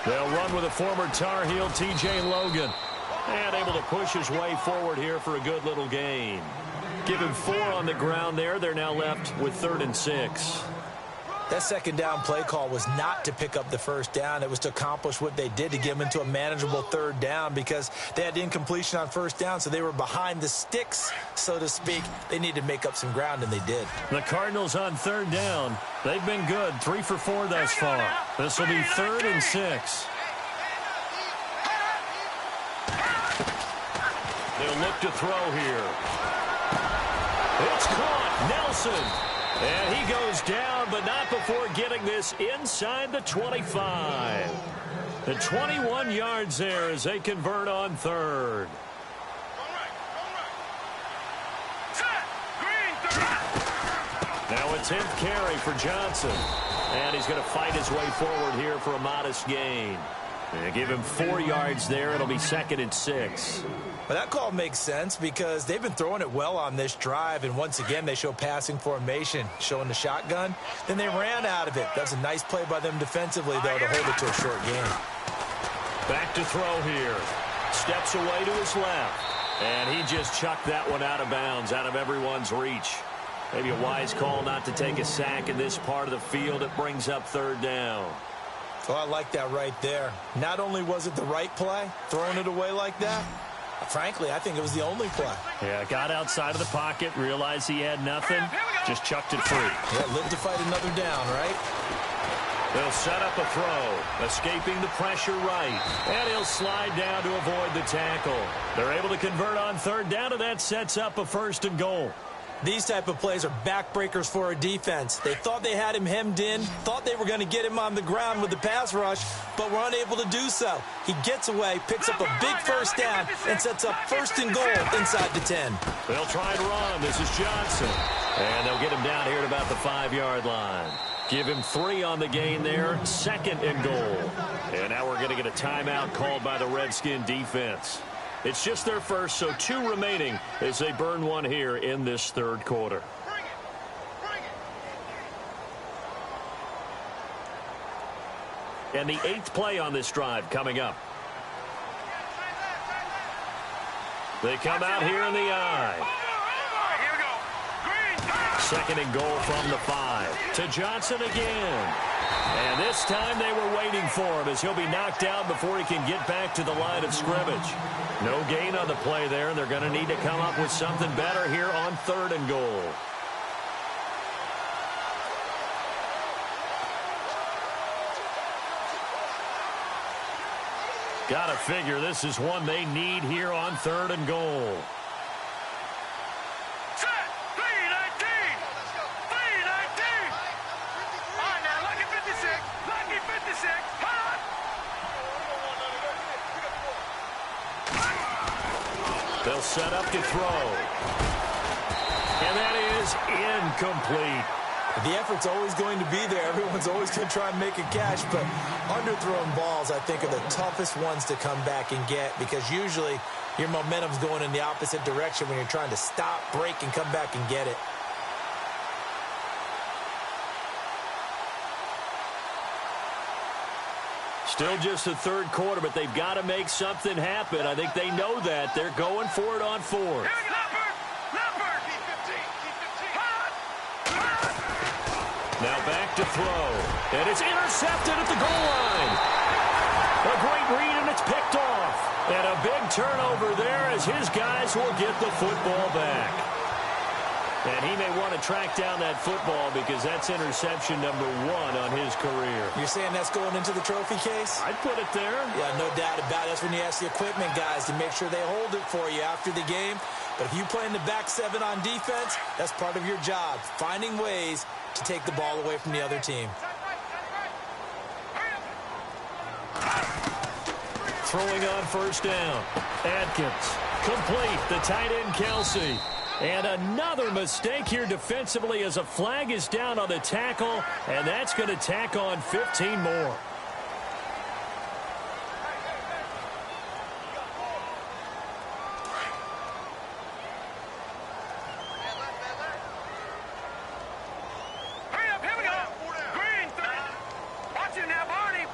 They'll run with a former Tar Heel, T.J. Logan. And able to push his way forward here for a good little gain. Give him 4 on the ground there. They're now left with 3rd and 6. That 2nd down play call was not to pick up the first down. It was to accomplish what they did, to get them into a manageable 3rd down, because they had incompletion on first down, so they were behind the sticks, so to speak. They needed to make up some ground, and they did. The Cardinals on 3rd down. They've been good, 3 for 4 thus far. This will be 3rd and 6. They'll look to throw here. It's caught. Nelson. And he goes down, but not before getting this inside the 25. The 21 yards there as they convert on 3rd. Now a 10th carry for Johnson. And he's going to fight his way forward here for a modest gain. And give him 4 yards there. It'll be 2nd and 6. But that call makes sense because they've been throwing it well on this drive, and once again they show passing formation, showing the shotgun. Then they ran out of it. That was a nice play by them defensively, though, to hold it to a short game. Back to throw here. Steps away to his left. And he just chucked that one out of bounds, out of everyone's reach. Maybe a wise call not to take a sack in this part of the field. It brings up 3rd down. Oh, I like that right there. Not only was it the right play, throwing it away like that, frankly, I think it was the only play. Yeah, got outside of the pocket, realized he had nothing, just chucked it free. Yeah, live to fight another down, right? They'll set up a throw, escaping the pressure right, and he'll slide down to avoid the tackle. They're able to convert on 3rd down, and that sets up a 1st and goal. These type of plays are backbreakers for a defense. They thought they had him hemmed in, thought they were going to get him on the ground with the pass rush, but were unable to do so. He gets away, picks up a big 1st down, and sets up 1st and goal inside the 10. They'll try and run. This is Johnson. And they'll get him down here at about the 5-yard line. Give him 3 on the gain there, 2nd and goal. And now we're going to get a timeout called by the Redskin defense. It's just their first, so 2 remaining as they burn one here in this 3rd quarter. And the 8th play on this drive coming up. They come out here in the eye. second and goal from the 5. To Johnson again. And this time they were waiting for him as he'll be knocked out before he can get back to the line of scrimmage. No gain on the play there, and they're going to need to come up with something better here on 3rd and goal. Gotta figure this is one they need here on 3rd and goal. They'll set up to throw. And that is incomplete. The effort's always going to be there. Everyone's always going to try and make a catch, but underthrown balls, I think, are the toughest ones to come back and get because usually your momentum's going in the opposite direction when you're trying to stop, break, and come back and get it. Still just the 3rd quarter, but they've got to make something happen. I think they know that. They're going for it on 4th. Now back to throw. And it's intercepted at the goal line. A great read, and it's picked off. And a big turnover there as his guys will get the football back. And he may want to track down that football because that's interception number 1 on his career. You're saying that's going into the trophy case? I'd put it there. Yeah, no doubt about it. That's when you ask the equipment guys to make sure they hold it for you after the game. But if you play in the back 7 on defense, that's part of your job, finding ways to take the ball away from the other team. Throwing on 1st down. Adkins. Complete. The tight end, Kelsey. And another mistake here defensively as a flag is down on the tackle, and that's going to tack on 15 more. Hurry up, here we go. Green, watch it now, Barney.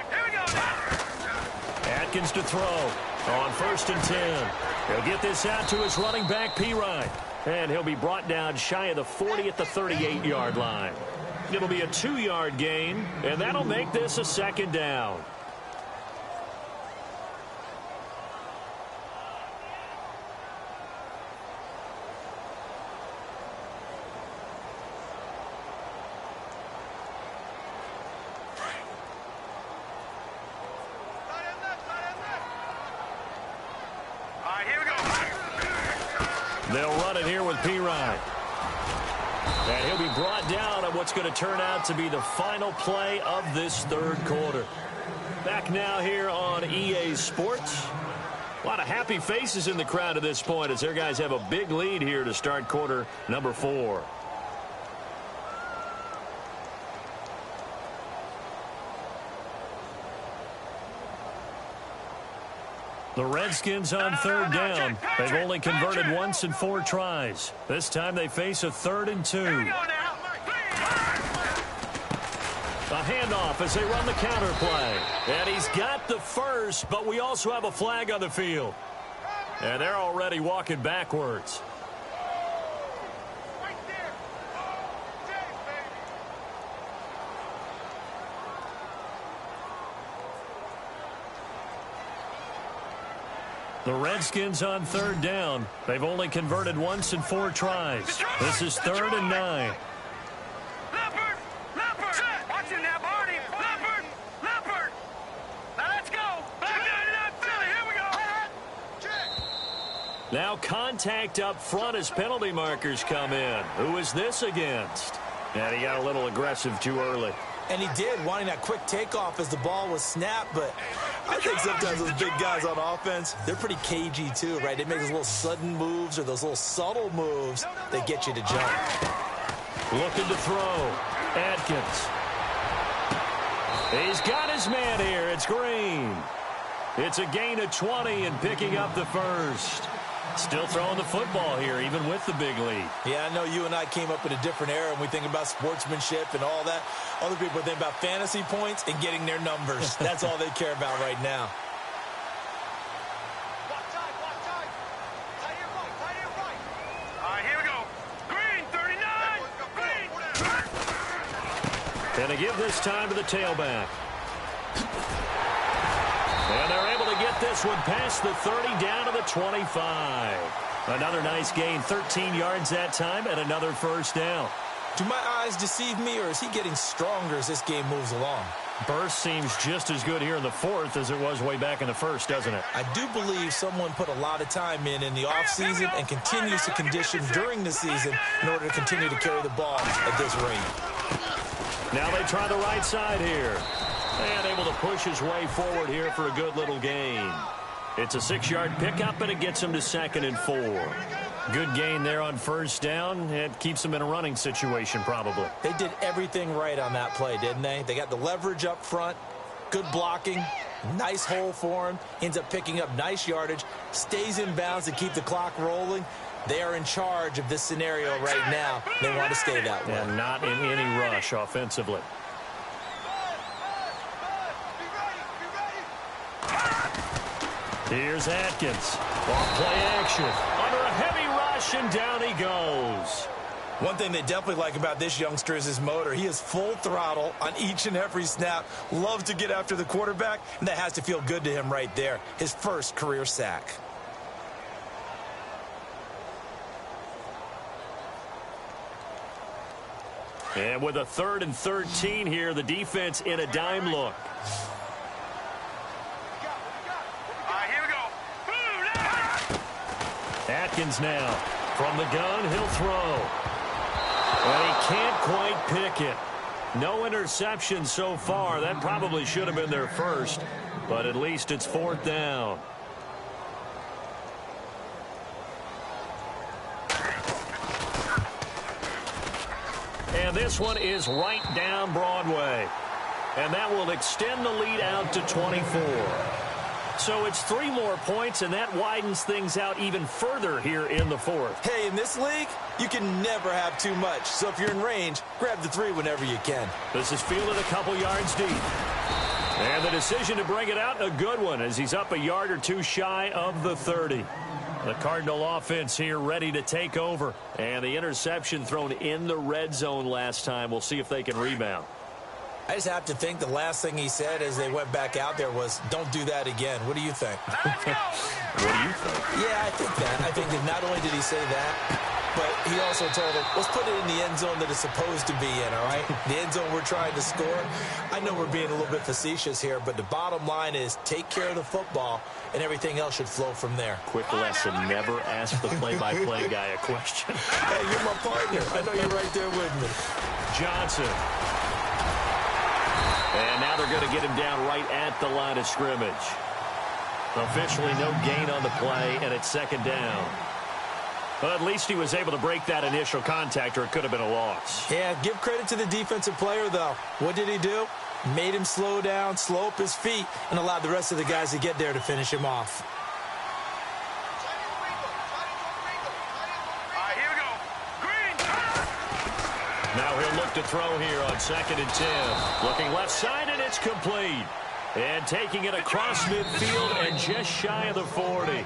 Here we go now. Atkins to throw on 1st and 10. He'll get this out to his running back, Pirine. And he'll be brought down shy of the 40 at the 38-yard line. It'll be a 2-yard gain, and that'll make this a 2nd down. They'll run it here with Pirine. And he'll be brought down on what's going to turn out to be the final play of this 3rd quarter. Back now here on EA Sports. A lot of happy faces in the crowd at this point as their guys have a big lead here to start quarter number 4. The Redskins on 3rd down. They've only converted once in 4 tries. This time they face a 3rd and 2. A handoff as they run the counter play. And he's got the first, but we also have a flag on the field. And they're already walking backwards. The Redskins on 3rd down. They've only converted once in 4 tries. This is 3rd and 9. Leopard! Watch it now, Barney! Leopard! Now let's go! Back down to Philly, here we go! Now contact up front as penalty markers come in. Who is this against? And he got a little aggressive too early. And he did, wanting that quick takeoff as the ball was snapped, but I think sometimes those big guys on offense, they're pretty cagey too, right? They make those little sudden moves or those little subtle moves that get you to jump. Looking to throw. Adkins. He's got his man here. It's Green. It's a gain of 20 and picking up the first. Still throwing the football here, even with the big lead. Yeah, I know you and I came up in a different era, and we think about sportsmanship and all that. Other people think about fantasy points and getting their numbers. That's all they care about right now. All right, here we go. Green, 39. And they give this time to the tailback. And they're able to get this one past the 30 down to the 25. Another nice gain, 13 yards that time, and another first down. Do my eyes deceive me, or is he getting stronger as this game moves along? Burst seems just as good here in the fourth as it was way back in the first, doesn't it? I do believe someone put a lot of time in the offseason and continues to condition during the season in order to continue to carry the ball at this rate. Now they try the right side here. And able to push his way forward here for a good little gain. It's a 6-yard pickup, and it gets him to 2nd and 4. Good gain there on first down. It keeps them in a running situation, probably. They did everything right on that play, didn't they? They got the leverage up front, good blocking, nice hole for him, ends up picking up nice yardage, stays in bounds to keep the clock rolling. They are in charge of this scenario right now. They want to stay that way. And not in any rush offensively. Here's Atkins. Off play action. Under a heavy rush, and down he goes. One thing they definitely like about this youngster is his motor. He is full throttle on each and every snap. Loves to get after the quarterback, and that has to feel good to him right there. His first career sack. And with a 3rd and 13 here, the defense in a dime look. Atkins now. From the gun, he'll throw. And he can't quite pick it. No interception so far. That probably should have been their first. But at least it's 4th down. And this one is right down Broadway. And that will extend the lead out to 24. So it's 3 more points, and that widens things out even further here in the fourth. Hey, in this league, you can never have too much. So if you're in range, grab the 3 whenever you can. This is fielded a couple yards deep. And the decision to bring it out, a good one, as he's up a yard or 2 shy of the 30. The Cardinal offense here ready to take over. And the interception thrown in the red zone last time. We'll see if they can rebound. I just have to think the last thing he said as they went back out there was, don't do that again. What do you think? What do you think? Yeah, I think that. I think that not only did he say that, but he also told him, let's put it in the end zone that it's supposed to be in, all right? The end zone we're trying to score. I know we're being a little bit facetious here, but the bottom line is take care of the football, and everything else should flow from there. Quick lesson, never ask the play-by-play guy a question. Hey, you're my partner. I know you're right there with me. Johnson. And now they're going to get him down right at the line of scrimmage. Officially no gain on the play, and it's 2nd down. But at least he was able to break that initial contact, or it could have been a loss. Yeah, give credit to the defensive player, though. What did he do? Made him slow down, slow up his feet, and allowed the rest of the guys to get there to finish him off. Now he'll look to throw here on 2nd and 10. Looking left side, and it's complete. And taking it across midfield and just shy of the 40.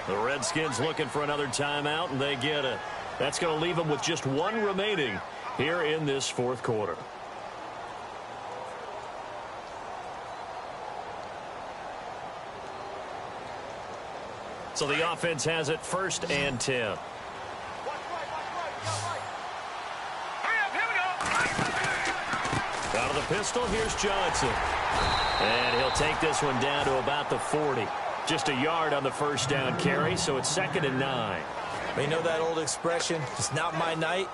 The Redskins looking for another timeout, and they get it. That's going to leave them with just 1 remaining here in this 4th quarter. So the offense has it 1st and 10. Out of the pistol, here's Johnson. And he'll take this one down to about the 40. Just a yard on the first down carry, so it's 2nd and 9. You know that old expression, it's not my night?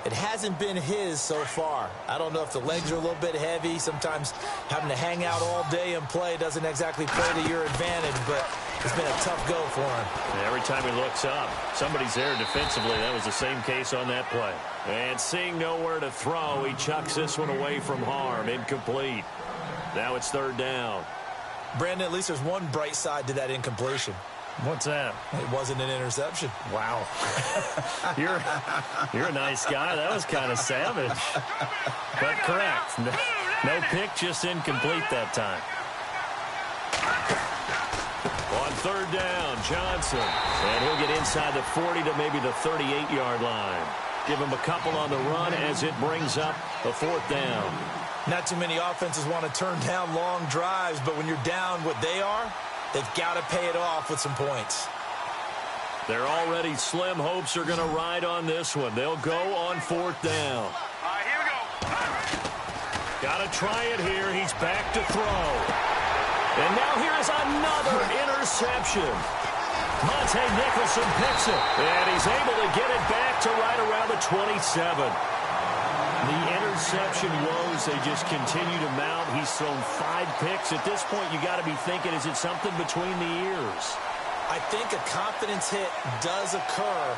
It hasn't been his so far. I don't know if the legs are a little bit heavy. Sometimes having to hang out all day and play doesn't exactly play to your advantage, but it's been a tough go for him. And every time he looks up, somebody's there defensively. That was the same case on that play. And seeing nowhere to throw, he chucks this one away from harm. Incomplete. Now it's 3rd down. Brandon, at least there's one bright side to that incompletion. What's that? It wasn't an interception. Wow. You're a nice guy. That was kind of savage. But correct. No pick, just incomplete that time. On 3rd down, Johnson. And he'll get inside the 40 to maybe the 38-yard line. Give him a couple on the run as it brings up a 4th down. Not too many offenses want to turn down long drives, but when you're down what they are, they've got to pay it off with some points. Their already slim hopes are going to ride on this one. They'll go on 4th down. All right, here we go. Got to try it here. He's back to throw. And now here's another interception. Monte Nicholson picks it. And he's able to get it back to right around the 27. The interception woes, they just continue to mount. He's thrown 5 picks. At this point, you got to be thinking, is it something between the ears? I think a confidence hit does occur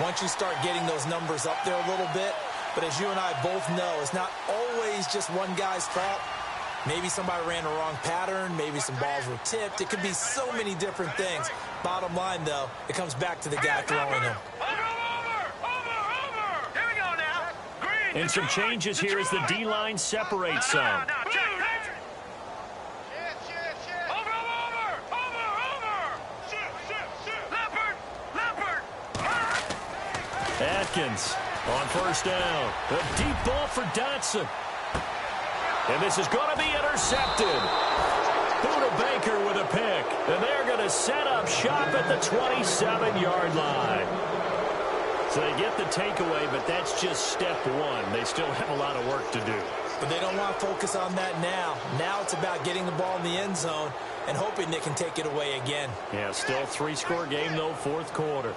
once you start getting those numbers up there a little bit. But as you and I both know, it's not always just one guy's fault. Maybe somebody ran the wrong pattern. Maybe some balls were tipped. It could be so many different things. Bottom line, though, it comes back to the guy throwing them. Here we go now. Green. And some changes here as the D-line separates some. Over. Atkins on 1st down. A deep ball for Dotson. And this is going to be intercepted. Buda Baker with a pick. And they're going to set up shop at the 27-yard line. So they get the takeaway, but that's just step 1. They still have a lot of work to do. But they don't want to focus on that now. Now it's about getting the ball in the end zone and hoping they can take it away again. Yeah, still 3-score game, though, 4th quarter.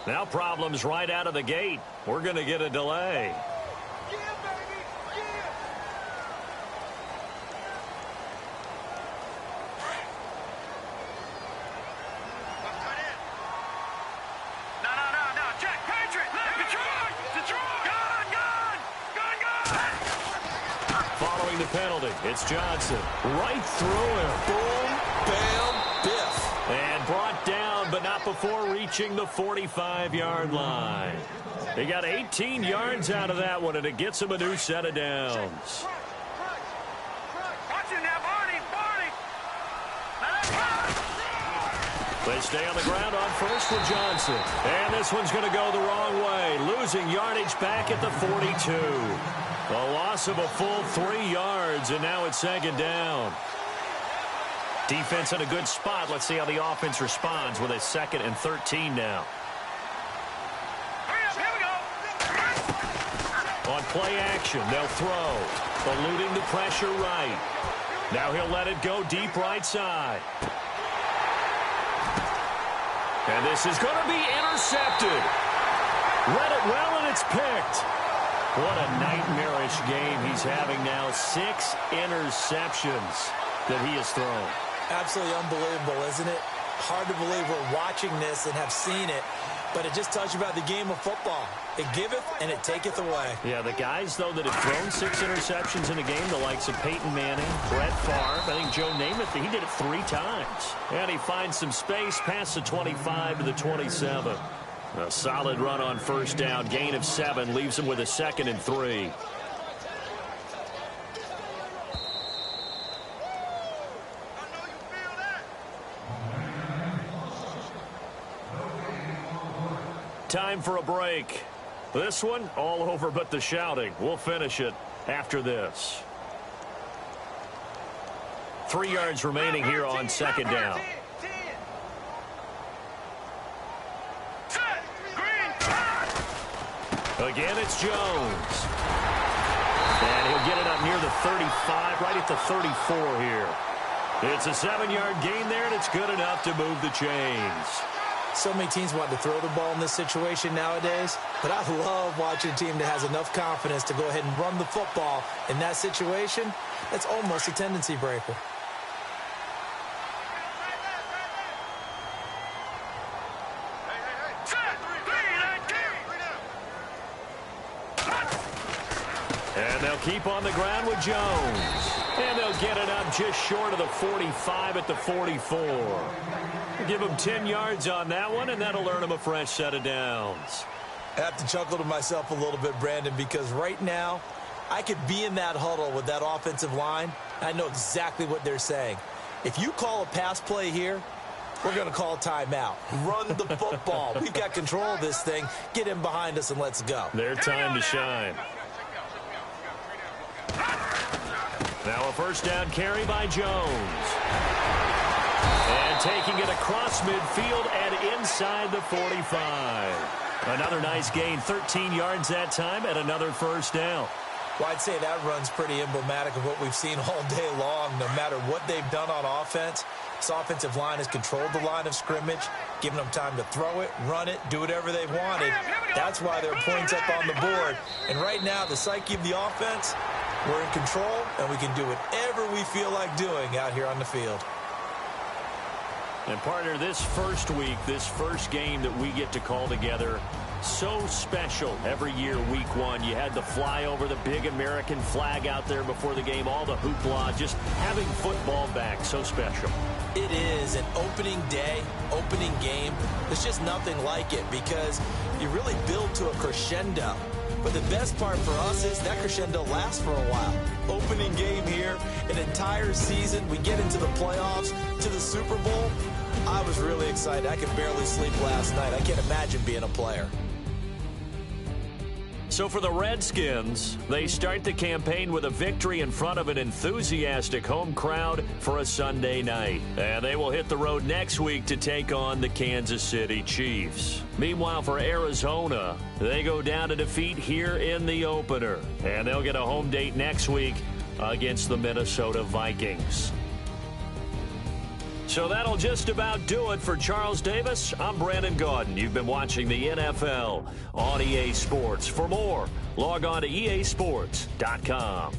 Now problems right out of the gate. We're going to get a delay. Yeah, baby. Yeah. No. Check. Patriot. Detroit. Gun. Following the penalty, it's Johnson. Right through him. Boom, bam, biff. And brought down, but not before reaching the 45-yard line. They got 18 yards out of that one, and it gets him a new set of downs. Watch him now, Barney. They stay on the ground on first with Johnson. And this one's going to go the wrong way, losing yardage back at the 42. A loss of a full 3 yards, and now it's 2nd down. Defense in a good spot. Let's see how the offense responds with a 2nd and 13 now. Hurry up, here we go. On play action, they'll throw. Eluding the pressure right. Now he'll let it go deep right side. And this is going to be intercepted. Read it well, and it's picked. What a nightmarish game he's having now. 6 interceptions that he has thrown. Absolutely unbelievable, isn't it? Hard to believe we're watching this and have seen it, but it just tells you about the game of football. It giveth and it taketh away. Yeah, the guys, though, that have thrown 6 interceptions in a game, the likes of Peyton Manning, Brett Favre, I think Joe Namath, he did it 3 times. And he finds some space past the 25 to the 27. A solid run on 1st down, gain of 7, leaves him with a 2nd and 3. Time for a break. This one, all over but the shouting. We'll finish it after this. 3 yards remaining here on 2nd down. Again, it's Jones. And he'll get it up near the 35, right at the 34 here. It's a 7-yard gain there, and it's good enough to move the chains. So many teams want to throw the ball in this situation nowadays, but I love watching a team that has enough confidence to go ahead and run the football in that situation. That's almost a tendency breaker. And they'll keep deep on the ground with Jones. And they'll get it up just short of the 45 at the 44. Give them 10 yards on that one, and that'll earn them a fresh set of downs. I have to chuckle to myself a little bit, Brandon, because right now I could be in that huddle with that offensive line. I know exactly what they're saying. If you call a pass play here, we're going to call timeout. Run the football. We've got control of this thing. Get him behind us and let's go. Their time to shine. Now a first down carry by Jones. And taking it across midfield and inside the 45. Another nice gain, 13 yards that time, and another first down. Well, I'd say that run's pretty emblematic of what we've seen all day long. No matter what they've done on offense, this offensive line has controlled the line of scrimmage, given them time to throw it, run it, do whatever they wanted. That's why there are points up on the board. And right now, the psyche of the offense, we're in control, and we can do whatever we feel like doing out here on the field. And, partner, this first week, this first game that we get to call together, so special every year, week one. You had the flyover, the big American flag out there before the game, all the hoopla, just having football back, so special. It is an opening day, opening game. There's just nothing like it because you really build to a crescendo. But the best part for us is that crescendo lasts for a while. Opening game here, an entire season. We get into the playoffs, to the Super Bowl. I was really excited. I could barely sleep last night. I can't imagine being a player. So for the Redskins, they start the campaign with a victory in front of an enthusiastic home crowd for a Sunday night. And they will hit the road next week to take on the Kansas City Chiefs. Meanwhile, for Arizona, they go down to defeat here in the opener. And they'll get a home date next week against the Minnesota Vikings. So that'll just about do it for Charles Davis. I'm Brandon Gaudin. You've been watching the NFL on EA Sports. For more, log on to easports.com.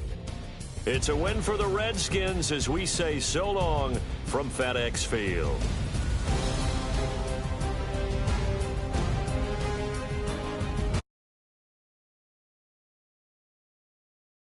It's a win for the Redskins as we say so long from FedEx Field.